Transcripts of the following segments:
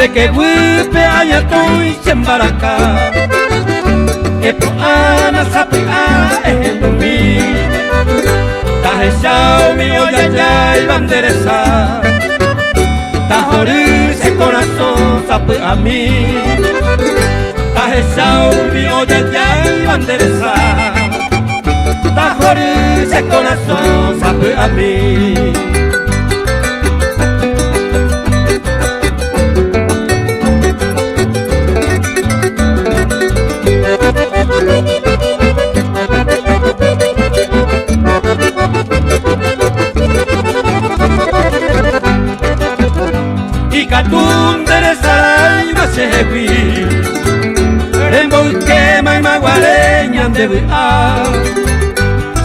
que wipe aya toy sembaraka epo ana sapia ehendumi tahe xiaomi oyaya y banderesa tahori ese corazón sape a mí tahe xiaomi oyaya y banderesa tahori ese corazón sape a mí. Y catún de saray no se hui rembo que mai maguareña de a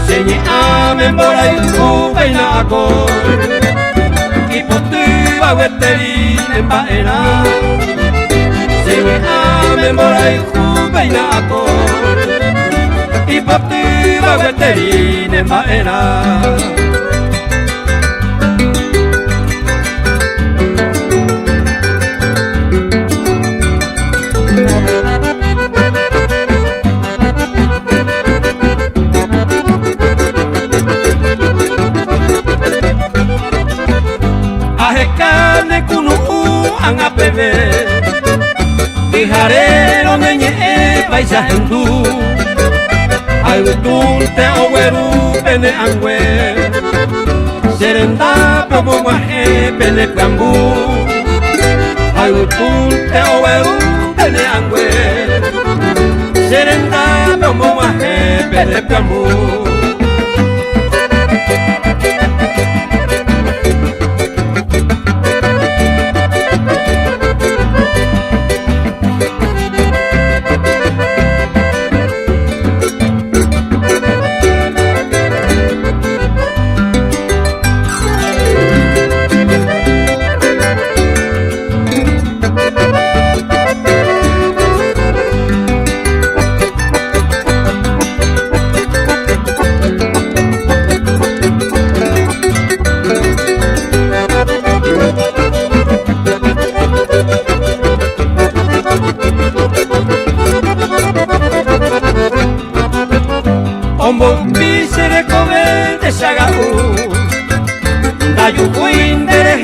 señi amen borai ku baina ko y potiva weteri en baena señi amen borai ku baina ko y potiva weteri en baena. Ajekane kunu anga pebe Ijarero neñe paisa hendu Ayutun te oweru pene angwe Serenda pomo wahe pene kambu Ayutun te oweru pene angwe Serenda pomo wahe pene kambu. Ombo bisere kobe de shagau Dayu kuindere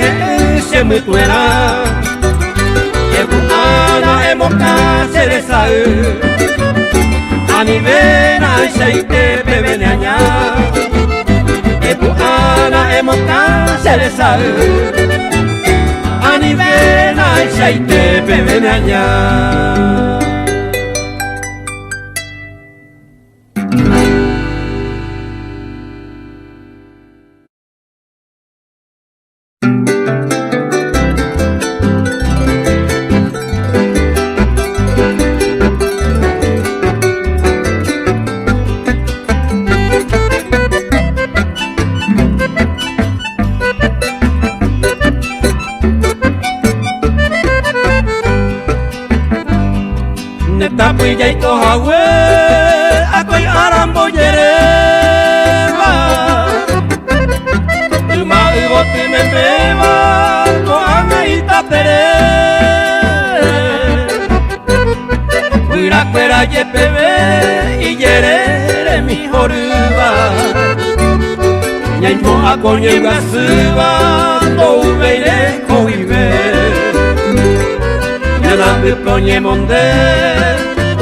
se mutuera Ebu ana emoka seresau Anivena shaite pebene aña Ebu ana emoka seresau Anivena shaite pebene aña. Tapi jai to hawe akoi arambo yereba Tuma iboti membeba ko angaita pere Uira kwera yepebe iyerere mi horuba Nyaimo akonye igasuba to ubeire ko ibe Nyanambi ponye monde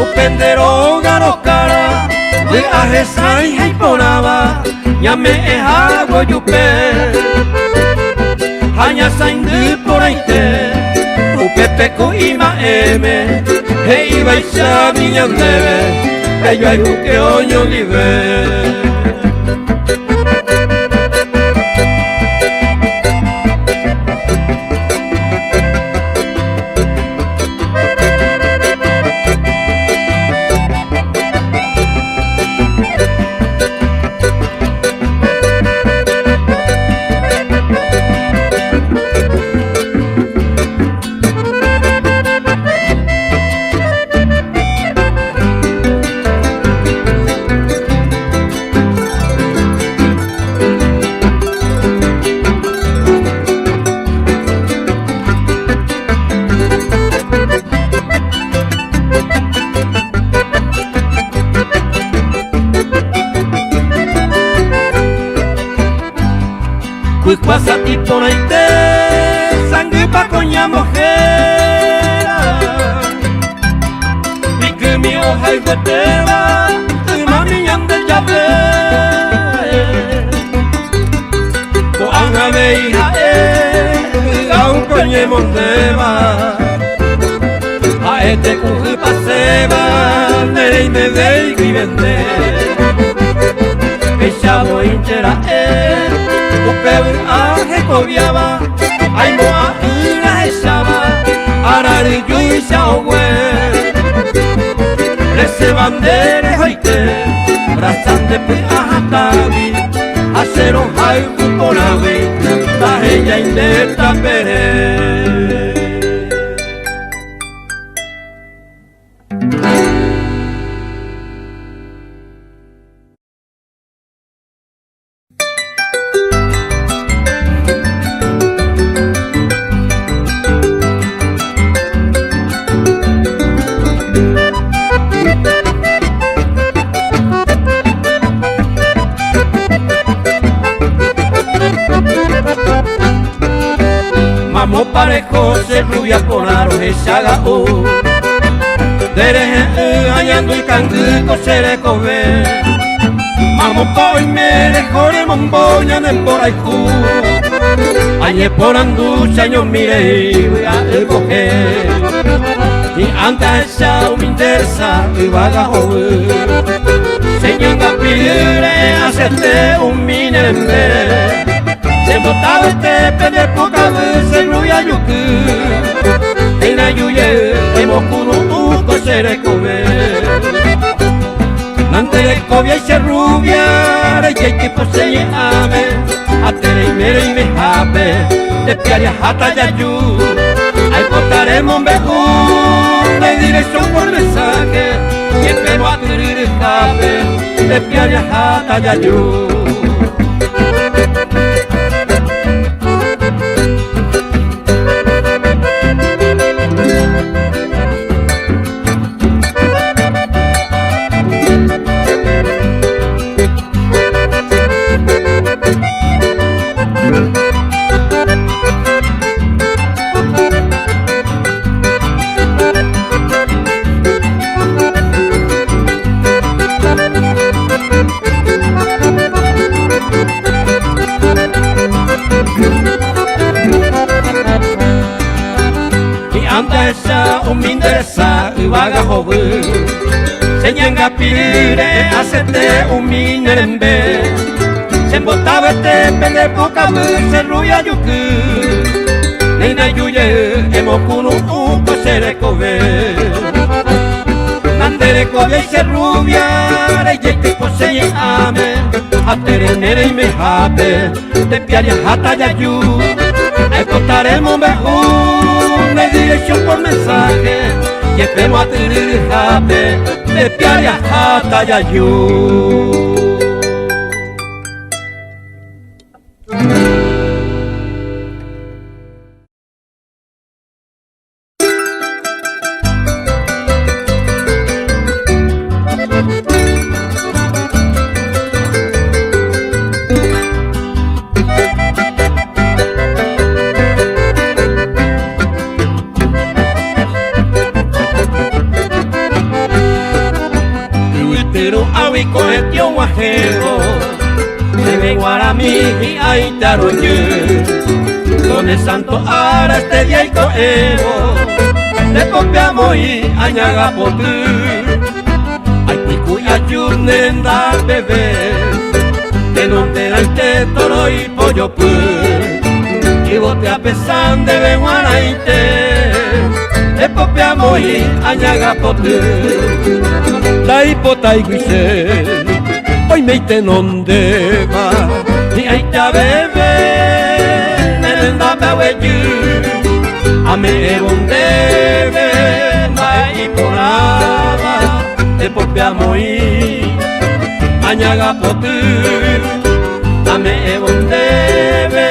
Upendero garo cara we ahesai haiponaba Nyame ehago yupe Hanya saindu poraite Upepe ko ima eme Hei baisha minyandebe Eyo ayuke onyo libe. Pukwasa iponaite sangre pa konya mojera Mikumi o haigoteba Mami yande llave Ko anga hija Au konye mondeba A este kuhu paseba Nerei me vei vivende Echabo inchera Upeu aje kobiaba Ai moa ina echaba Arari yui xiaowe Rese bandere hoite Brazante pe ahatawi Acero hai kuponawi Taheya indeta pere Mamo parejo se rubia con aro he saga o Dereje hallando el canguco se le come Mamo poi me le jore momboña en por ahí ju Añe por anducha yo mire y voy a coger Y antes esa me interesa y vaga o Señor capire hacerte un minembe Se botaba este pede poca vez en Rubia Yuku En la yuye hemos cuno uco se le come Nante le cobia y se rubia De que equipo se llame A tere y mere y me jape De piaria hata yayu Ahí botaremos un bejú De dirección por mensaje Y espero a tirir escape De piaria hata yayu me interesa y vaga joven Señanga pire hacete un minerembe Se embotaba este pende poca se rubia yuku Neina yuye hemos kuno uco se le cobe Nandere cobia y se rubia De tipo se llame A tere nere y me jape De piaria hata yayu Ahí contaremos mejor de dirección por mensaje Y espero a tirir jape De piaria hata yayu Cohetió guajero Se ven guaramí y aitaroye Con el santo ara este día y coevo Te copiamos y añagapotu Ay picu y ayunenda bebé De donde da este toro y pollo pu Y bote a pesar de benguaraite Te copiamos y añagapotu La hipota y guise Hoy me ite nonde va Y ahí te bebe Nerenda bewe yu Ame ebondebe Ma hiporaba Te popiamo y Añagapotu Ame ebondebe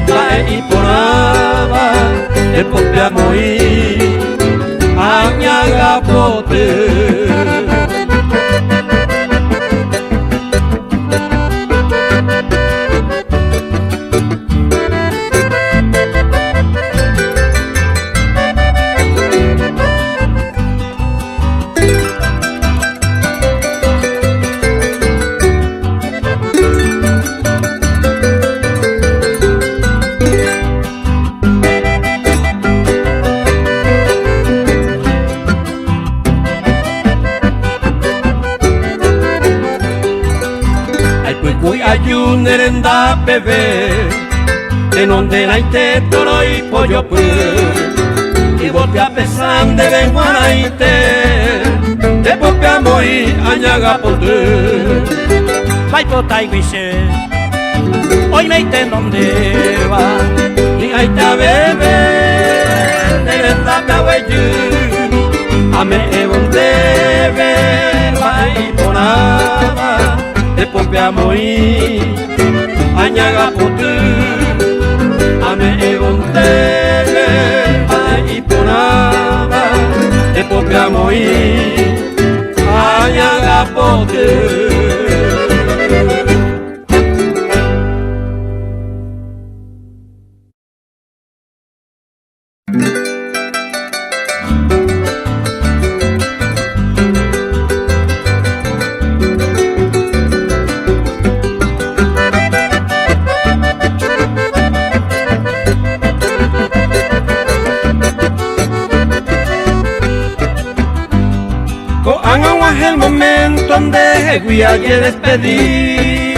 Ma hiporaba Te popiamo y Añagapotu bebé, en donde la ite toro y pollo pues, y bote a pesar de benguanaite, de popeamo y añaga pote. Vaipota y guiche, hoy me ite donde va, y ahí está bebé, de verdad me abuelo, a me donde va y ponaba, de popeamo y añaga pote. Ame egontele, ai ponaba, de popiamo y añagapote. Es el momento donde voy a despedir.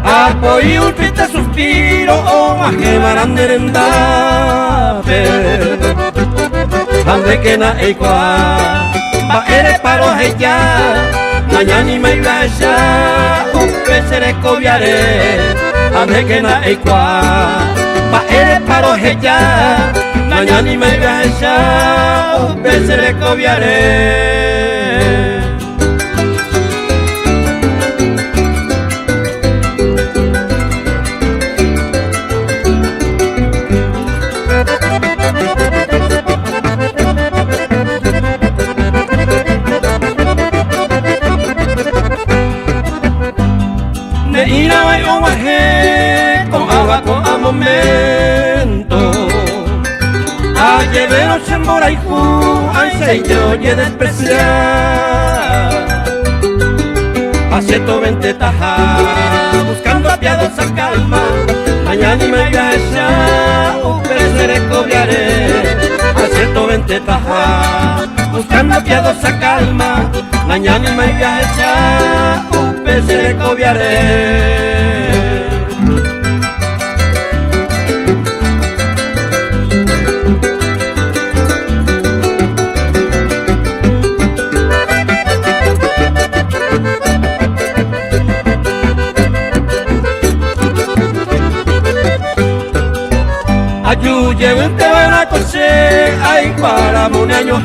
Apoyo un triste suspiro o a que varan merendar. Ande que na equa, va eres paro ella, mañana me vaya, un pecer cobiaré. Ande que na equa, va eres paro ella, mañana me vaya, un pecer cobiaré. Y no hay un guaje con agua a momento. A lleveros en Boraijú, ay se yo ye despreciar. Aceto vente taja, buscando a piadosa calma. Mañana y me vaya, un pecer cobiaré. Aceto vente taja, buscando a piadosa calma. Mañana y me vaya, se cobiaré. Ayuye un te van a coser, ay para un año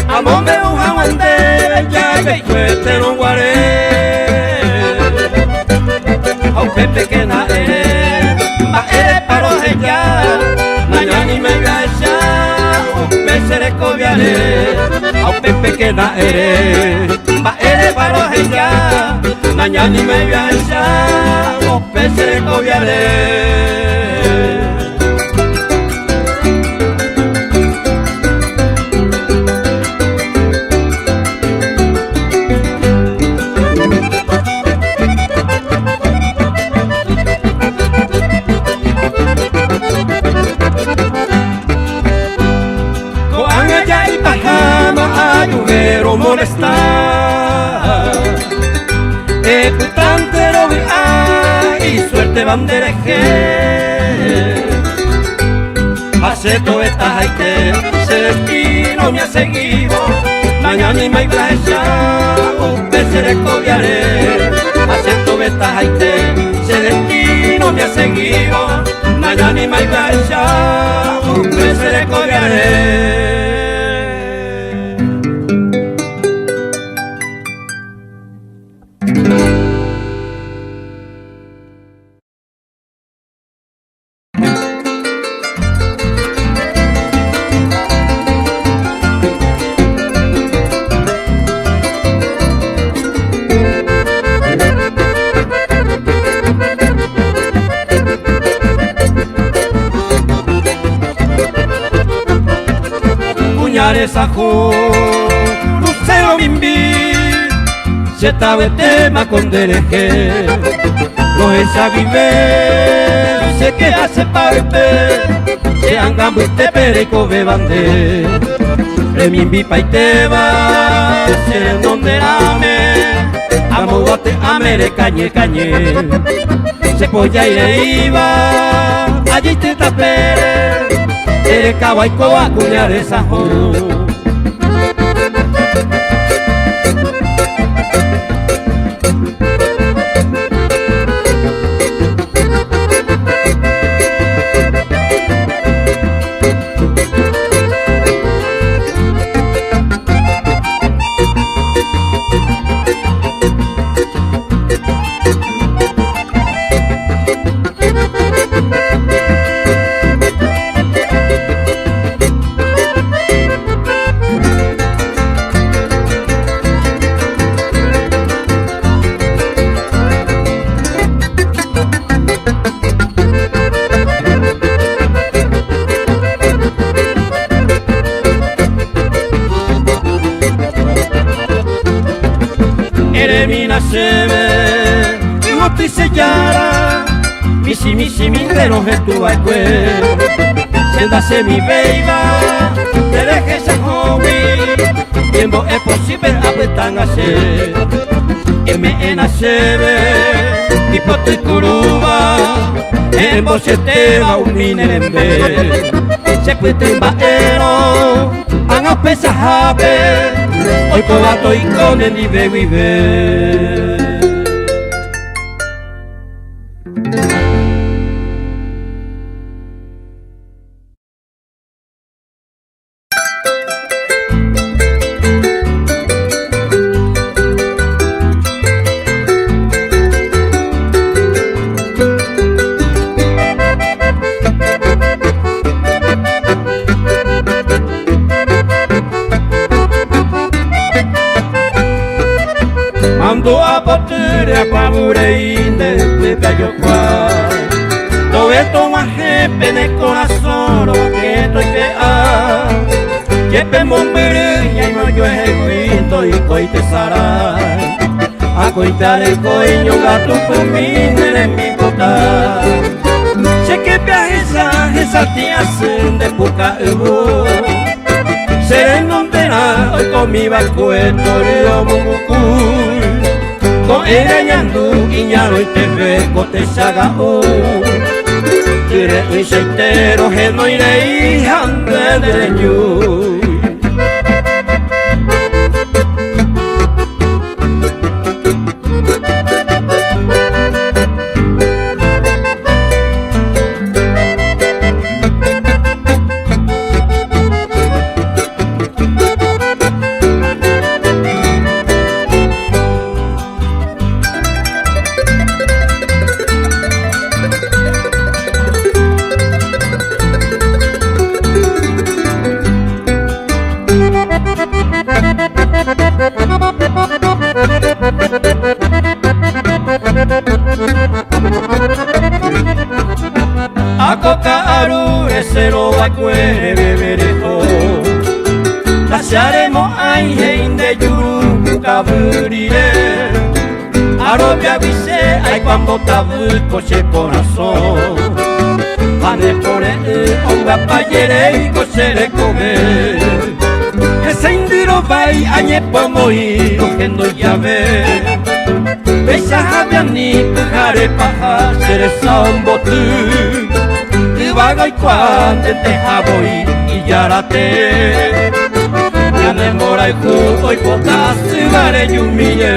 amor me un jabón de ya que cueste no guaré. Aunque pequeña va eres paro ella, mañana y me vaya, un pecer cobiaré. Aunque pequeña va eres paro ella, mañana y me vaya, un pecer cobiaré. Ayudero molestar, putantero y suerte bandereje. Hace todo esta jaite, se destino me ha seguido. Mañana y me iglesia, un pecer cobiaré. Hace todo esta jaite, se destino me ha seguido. Mañana y me iglesia, un pecer cobiaré. Sajo, lucero bimbi, se tabe tema con dereje, los esa vive, se que hace parte, se angambo y te pereco bebande, remimbi pa y te va, se donde ame, Amogote amere cañe cañe se polla y iba allí te tapere ere kawaii koa kuñare sajo Eremina sebe, moti sellara, misi mindero getua ekue. Senda se mi beiba, te deje esa joven, tiempo es posible apretan a ser. Ena sebe, tipo tu curuba, en vos se te va un minerembe. Se puede en baero, han a pesar jabe. Hoy cobato y con el vive vive. Ando a potere a pabureinde de bello cual todo esto más jefe en el corazón que estoy pea jefe mombere y no yo es el cuento y coite sará a coitar el coño gato con miner en mi bota sé que esa tía se de poca seré en donde hoy con mi balcueto río mumucuy con engañando guiñaro y te ve cote sagao tire un seitero geno iré hijante de ñu a coca aru esero bakue beberejo tasharemos aihein de yuru kaburire arobia vise ay cuando tabu coche corazón ane por el onga payere y coche comer ese indiro vai añe pomo y cogiendo llave Besa habiani pujare paja seresa un botu Ibaga y cuante te jaboi y yarate Yane mora y jugo y potas Ibare yumille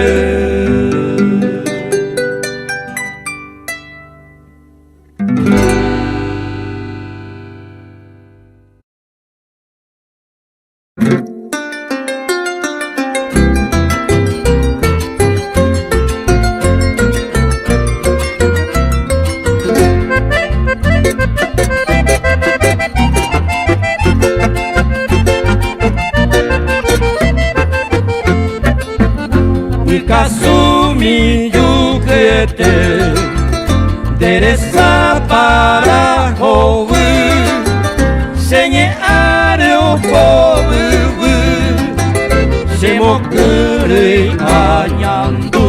Kasumi yukete Deresa para hobu Senye are opobu Semokuri añandu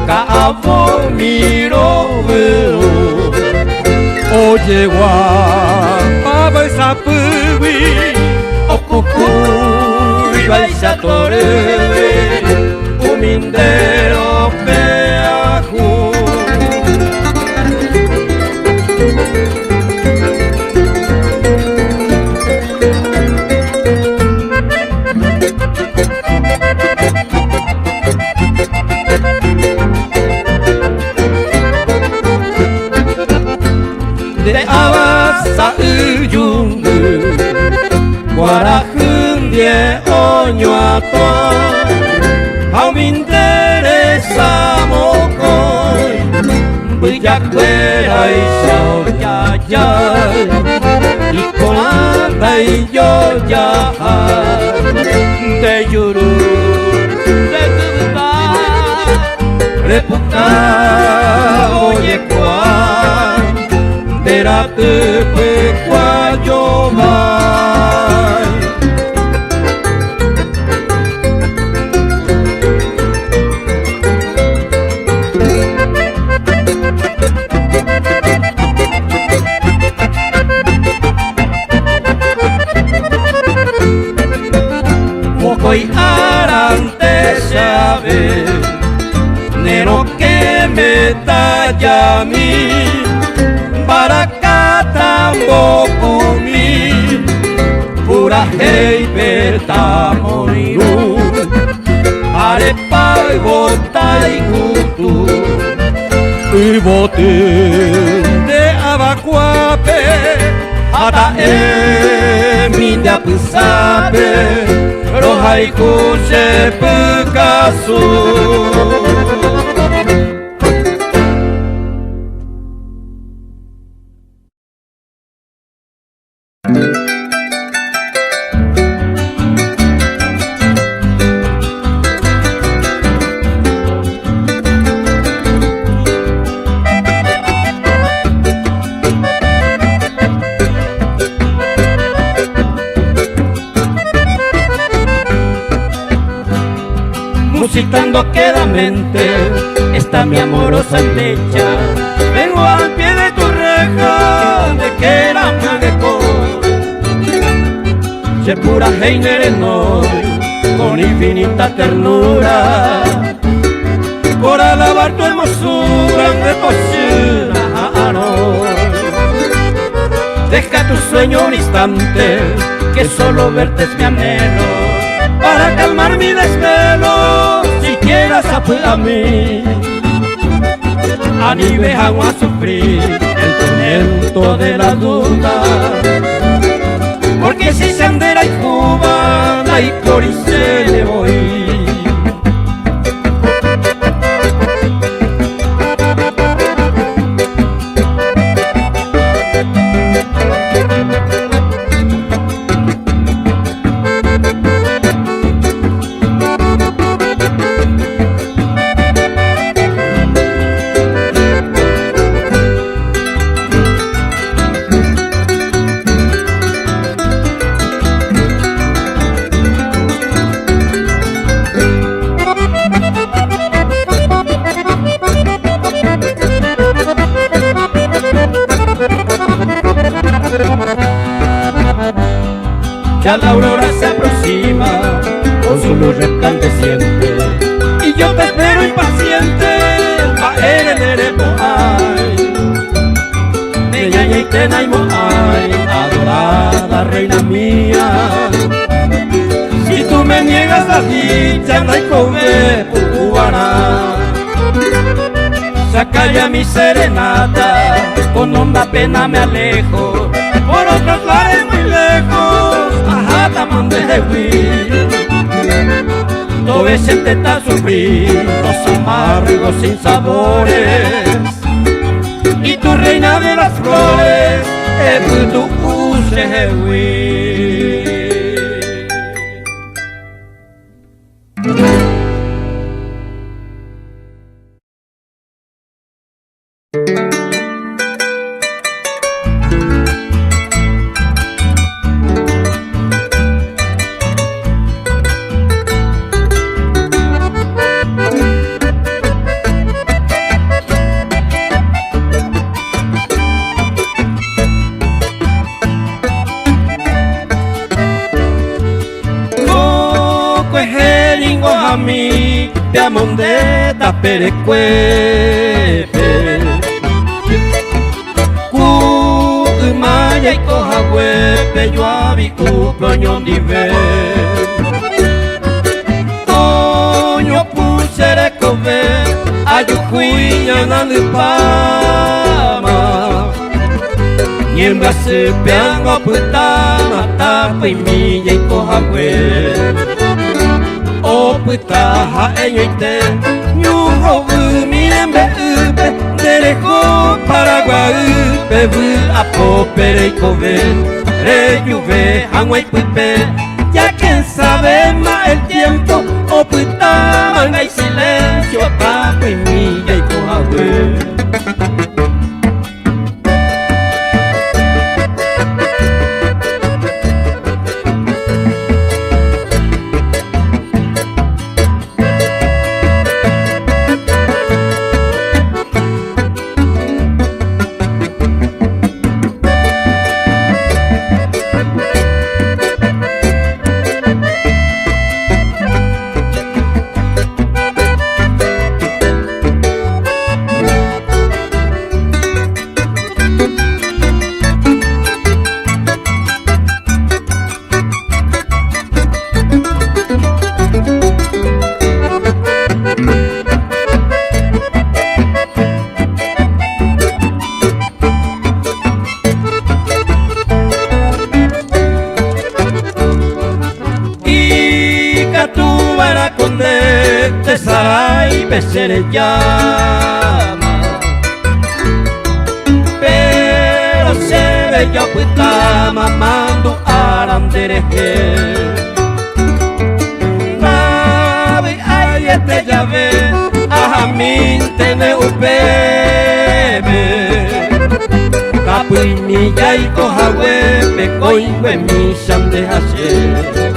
Kaavo mirobu Oye wa Baba sapubi Okukui baisatorewe mindero peaju. De abasa uyungu guarajundie oñuato aumindere samokoy buyacuera y saoyayay y colanda y yoya de yuru de tuba reputa oye cuan terate pecuayo vai. Mocoy arante sabe nero que me talla a mí para catambocomi pura hey bertamoniru arepa y bota y gutu y bote de abacuape hasta mi de apusape roja y cuche pecasu. Musitando quedamente está mi amorosa flecha. Vengo al pie de tu reja, de que era mageco. Se pura heinerenoi, con infinita ternura, por alabar tu hermosura de cocina. Deja tu sueño un instante, que solo verte es mi anhelo, para calmar mi desvelo, si quieras a mí. A ni dejan a sufrir el tormento de la duda, porque si se andera y Cuba, y por y se le voy. Ya la aurora se aproxima con su luz resplandeciente, y yo te espero impaciente a ereneremo ay, Neñaña y Tenaimo ay, adorada reina mía. Si tú me niegas la dicha, no hay come cubana. Saca ya mi serenata, con honda pena me alejo, por otros lares muy lejos. Todo ese te está sufrir los amargos sin sabores, y tu reina de las flores es tu usehui. ta perecuepe maya y coja huepe yo abicu proñón dive toño pusere cove ayujuiña nalipama Niembra se peango putama tapa y milla y coja huepe o putaha eñoite ñujo miembe upe derejo Paraguay bebu apo pereicove reyuve hangüey puipe ya quien sabe más el tiempo o putama hay silencio tapa y milla y coja huepe Te sarai besere llama pero se ve yo puta mamando arandereje nave ay este llave a mí tene upeme capi mi ya y coja huepe coingue mi sande hacer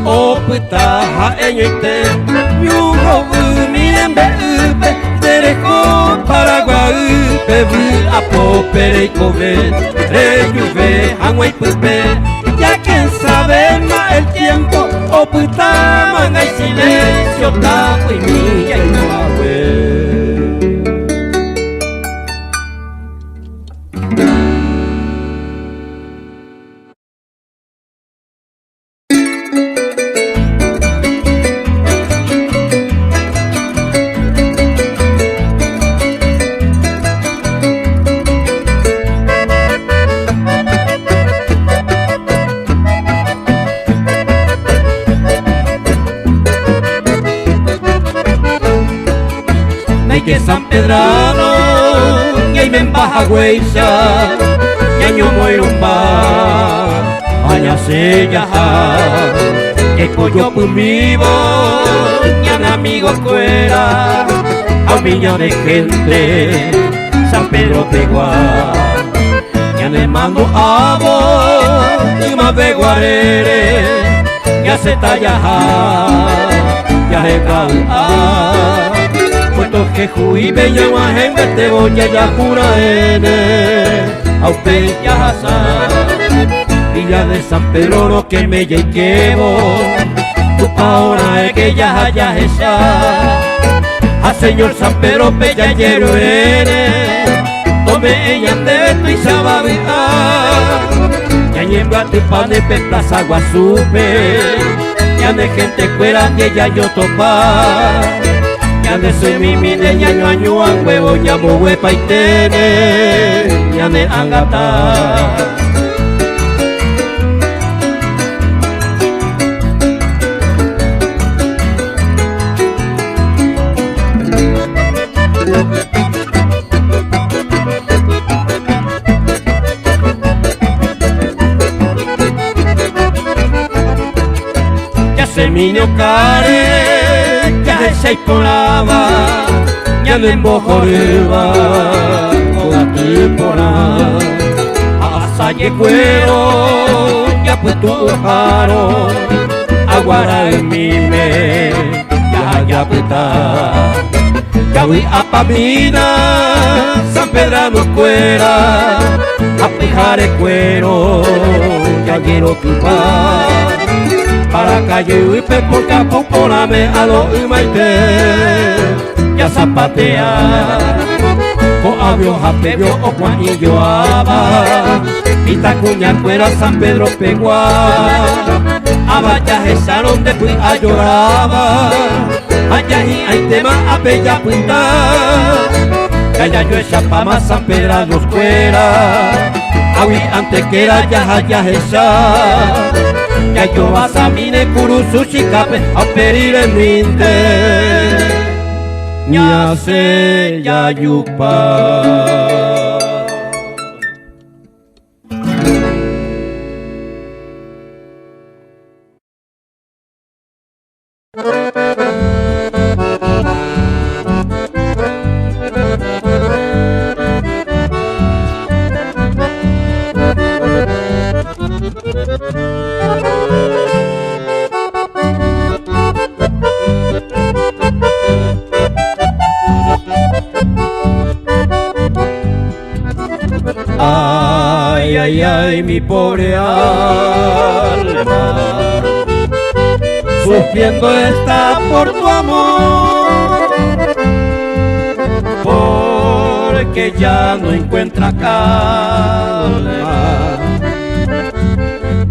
o putaha eñoite ñujo miembe upe derejo Paraguay bebu apo pereicove reyuve hangüey pupe ya quien sabe más el tiempo o putama hay silencio tapo y milla y coja huepe que San Pedrano y ahí me embaja hueisa ñaño moirumba allá se yaja que coyo pumivo ñan amigo fuera a miña de gente San Pedro Pegua ñan le mando a vos y más de guarere ya se tallaja ya se calma puesto que juí bella guajen te voy a ya jura ene aupe ya hasa Villa de San Pedro no que me llevo tu ahora es que ya haya esa a señor San Pedro bella llero ene tome ella debe tu y sababita ya lleva tu pan de plaza Guasupe ya de gente fuera que ella yo topa ya de soy mi de ñaño añuan huevo ñamo huepa y tene ya de angata ya se minio care ya se colaba ya le embojoreba con la tipora hasta cuero ya pues tu jaro aguara en mi me ya puta ya voy a pamina San Pedrano cuera a fijar el cuero ya quiero tu paz para calle y por capo porame a lo maite ya zapatea ko abio japebio o cuanillo aba pita cuñar fuera San Pedro Pegua abaya salón de fui a lloraba allá y hay tema a bella punta calla yo esa pama San Pedro los fuera awi antes que era ya esa ya yo vas a mine kurusu shikape a pedir en minte ya se ya yupa. Ay, ay, ay, mi pobre alma, sufriendo está por tu amor, porque ya no encuentra calma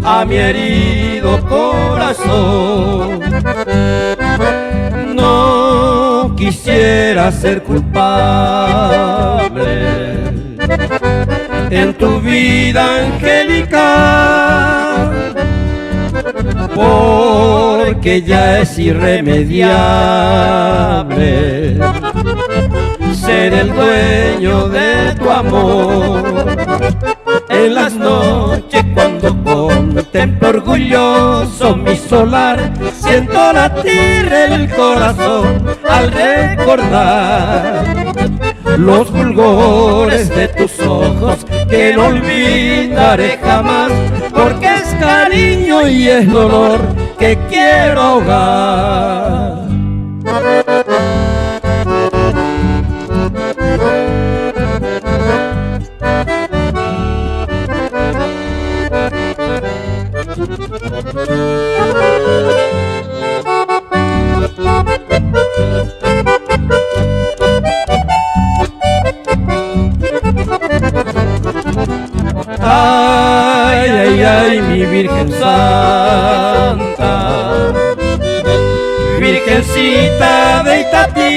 a mi herido corazón. No quisiera ser culpable en tu vida angélica, porque ya es irremediable ser el dueño de tu amor. En las noches cuando contemplo orgulloso mi solar, siento latir el corazón al recordar los fulgores de tus ojos que no olvidaré jamás, porque es cariño y es dolor que quiero ahogar. Ay, ay, ay, mi Virgen Santa, Virgencita de Itatí,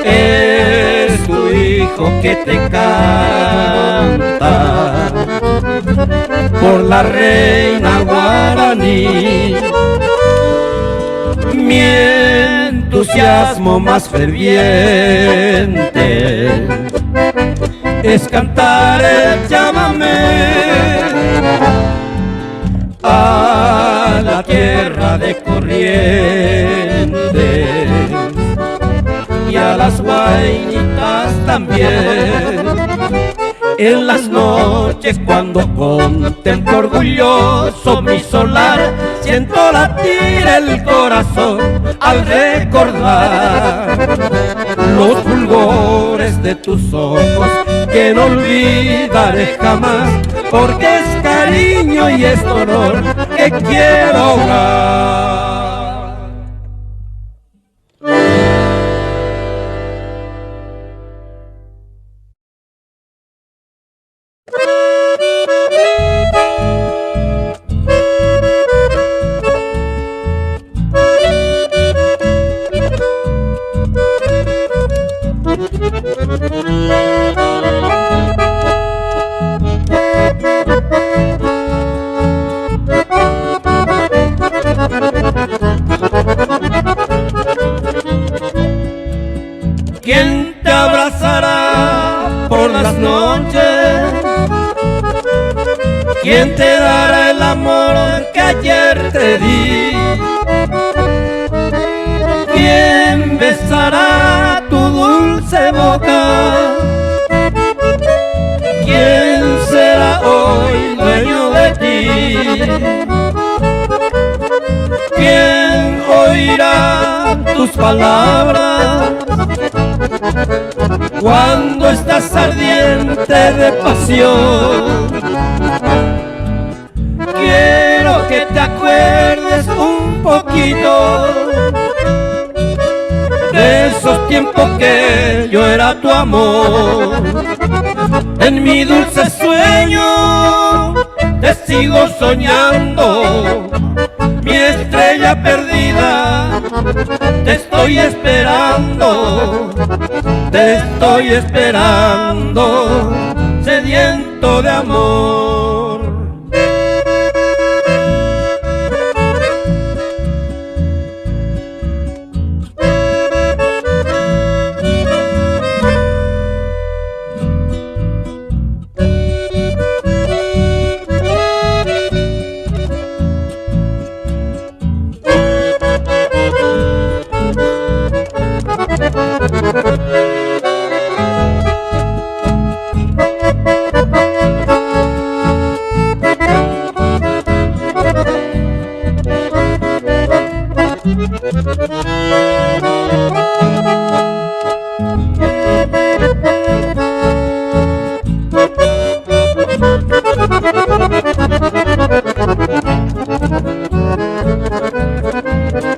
es tu hijo que te canta por la reina guaraní. Mi entusiasmo más ferviente es cantar el llámame a la tierra de Corrientes y a las guainitas también. En las noches cuando contemplo orgulloso mi solar, siento latir el corazón al recordar los fulgores de tus ojos que no olvidaré jamás, porque es cariño y es dolor que quiero ahogar. ¿Quién te abrazará por las noches? ¿Quién te dará el amor que ayer te di? ¿Quién besará tu dulce boca? ¿Quién será hoy dueño de ti? ¿Quién oirá tus palabras cuando estás ardiente de pasión? ¿Quién acuerdes un poquito de esos tiempos que yo era tu amor. En mi dulce sueño te sigo soñando, mi estrella perdida, te estoy esperando, sediento de amor.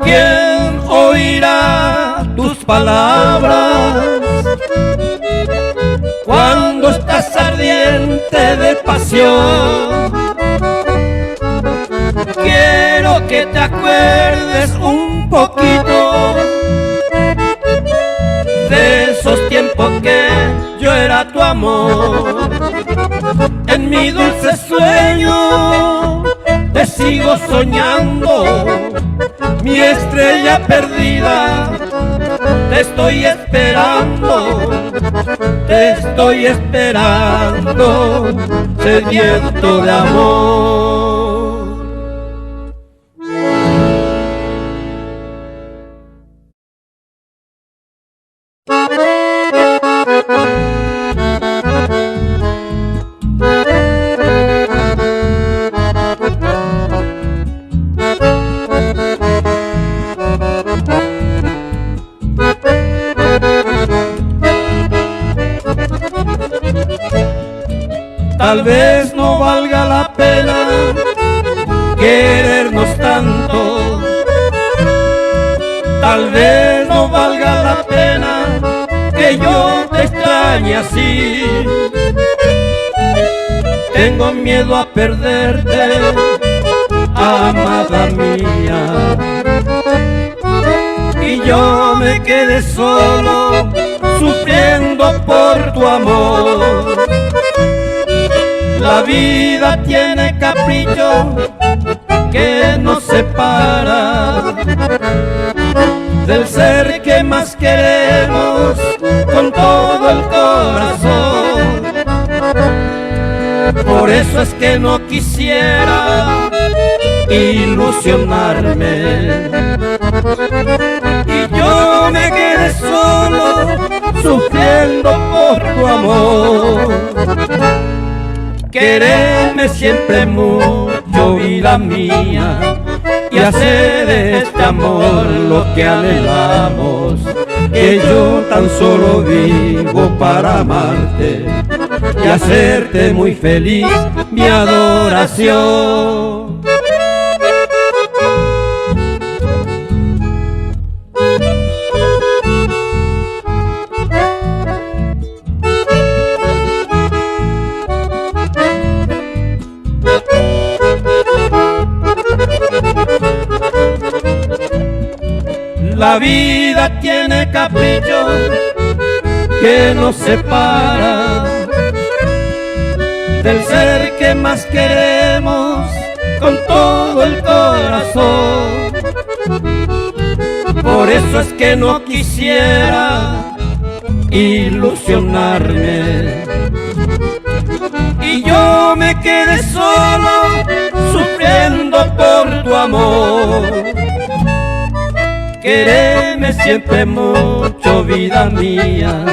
¿Quién oirá tus palabras cuando estás ardiente de pasión? Quiero que te acuerdes un poquito de esos tiempos que yo era tu amor. En mi dulce sueño te sigo soñando, mi estrella perdida, te estoy esperando, sediento de amor. Tal vez no valga la pena querernos tanto, tal vez no valga la pena que yo te extrañe así. Tengo miedo a perderte, amada mía, y yo me quedé solo sufriendo por tu amor. La vida tiene capricho que nos separa del ser que más queremos con todo el corazón. Por eso es que no quisiera ilusionarme y yo me quedé solo sufriendo por tu amor. Quererme siempre mucho, vida mía, y hacer de este amor lo que anhelamos, que yo tan solo vivo para amarte y hacerte muy feliz, mi adoración. La vida tiene capricho que nos separa del ser que más queremos con todo el corazón. Por eso es que no quisiera ilusionarme y yo me quedé solo sufriendo por tu amor. Quereme siempre mucho, vida mía,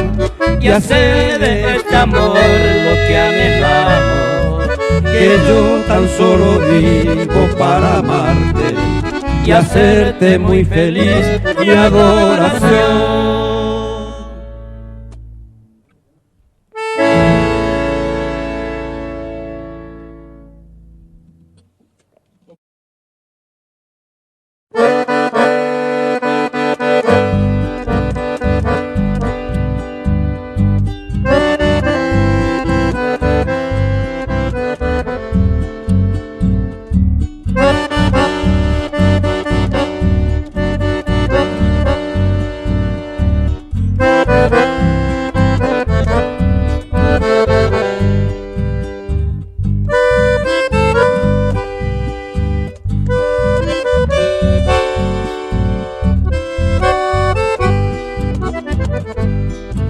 y hacer de este amor lo que anhelamos, que yo tan solo vivo para amarte y hacerte muy feliz, mi adoración.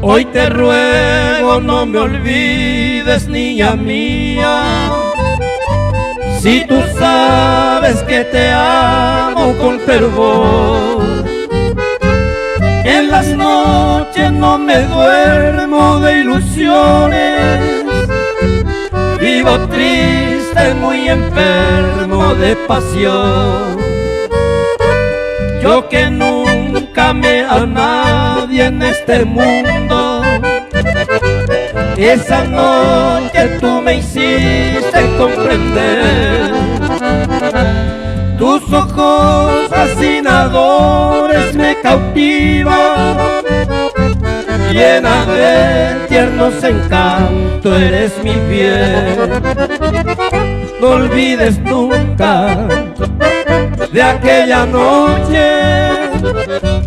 Hoy te ruego no me olvides, niña mía, si tú sabes que te amo con fervor. En las noches no me duermo de ilusiones, vivo triste, muy enfermo de pasión. Yo que nunca amé a nadie en este mundo, esa noche tú me hiciste comprender. Tus ojos fascinadores me cautivan, llena de tiernos encantos eres mi bien. No olvides nunca de aquella noche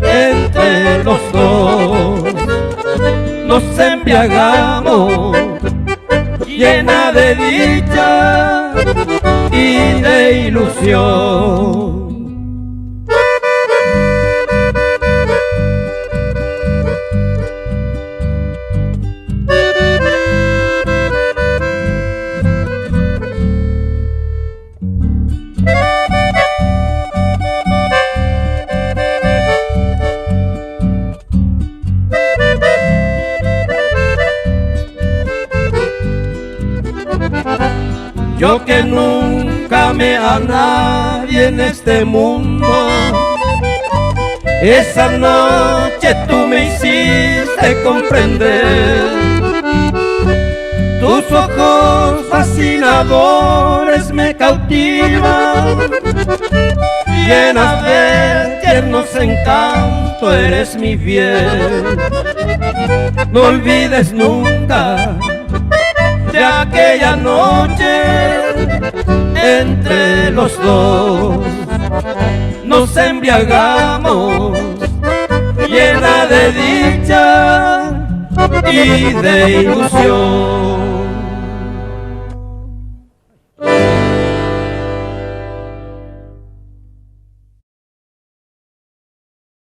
entre los dos. Nos embriagamos, llena de dicha y de ilusión. Yo que nunca amé a nadie en este mundo, esa noche tú me hiciste comprender. Tus ojos fascinadores me cautivan, llenas de tiernos encantos eres mi bien. No olvides nunca de aquella noche entre los dos. Nos embriagamos, llena de dicha y de ilusión.